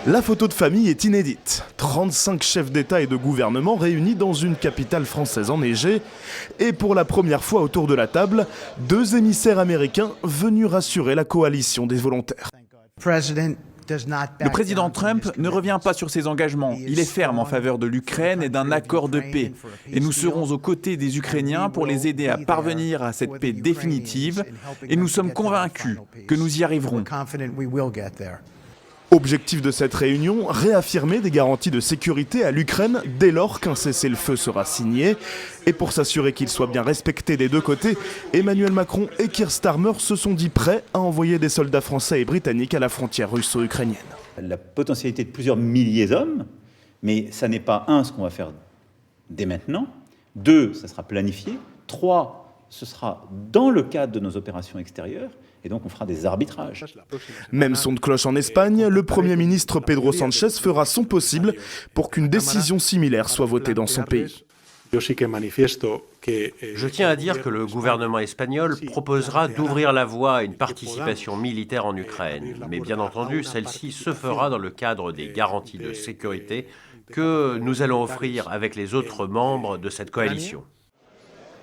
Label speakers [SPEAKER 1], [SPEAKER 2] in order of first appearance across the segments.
[SPEAKER 1] La photo de famille est inédite. 35 chefs d'État et de gouvernement réunis dans une capitale française enneigée. Et pour la première fois autour de la table, 2 émissaires américains venus rassurer la coalition des volontaires.
[SPEAKER 2] Le président Trump ne revient pas sur ses engagements. Il est ferme en faveur de l'Ukraine et d'un accord de paix. Et nous serons aux côtés des Ukrainiens pour les aider à parvenir à cette paix définitive. Et nous sommes convaincus que nous y arriverons.
[SPEAKER 1] Objectif de cette réunion, réaffirmer des garanties de sécurité à l'Ukraine dès lors qu'un cessez-le-feu sera signé. Et pour s'assurer qu'il soit bien respecté des deux côtés, Emmanuel Macron et Keir Starmer se sont dit prêts à envoyer des soldats français et britanniques à la frontière russo-ukrainienne.
[SPEAKER 3] La potentialité de plusieurs milliers d'hommes, mais ça n'est pas ce qu'on va faire dès maintenant. 2, ça sera planifié. 3, ce sera dans le cadre de nos opérations extérieures. Et donc on fera des arbitrages.
[SPEAKER 1] Même son de cloche en Espagne, le Premier ministre Pedro Sánchez fera son possible pour qu'une décision similaire soit votée dans son pays.
[SPEAKER 4] Je tiens à dire que le gouvernement espagnol proposera d'ouvrir la voie à une participation militaire en Ukraine. Mais bien entendu, celle-ci se fera dans le cadre des garanties de sécurité que nous allons offrir avec les autres membres de cette coalition.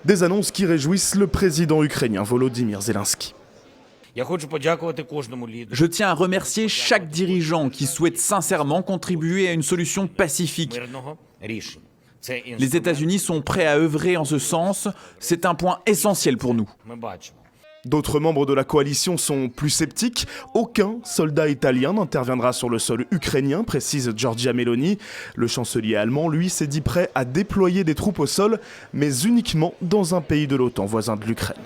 [SPEAKER 1] Des annonces qui réjouissent le président ukrainien Volodymyr Zelensky.
[SPEAKER 2] Je tiens à remercier chaque dirigeant qui souhaite sincèrement contribuer à une solution pacifique. Les États-Unis sont prêts à œuvrer en ce sens. C'est un point essentiel pour nous.
[SPEAKER 1] D'autres membres de la coalition sont plus sceptiques. Aucun soldat italien n'interviendra sur le sol ukrainien, précise Giorgia Meloni. Le chancelier allemand, lui, s'est dit prêt à déployer des troupes au sol, mais uniquement dans un pays de l'OTAN voisin de l'Ukraine.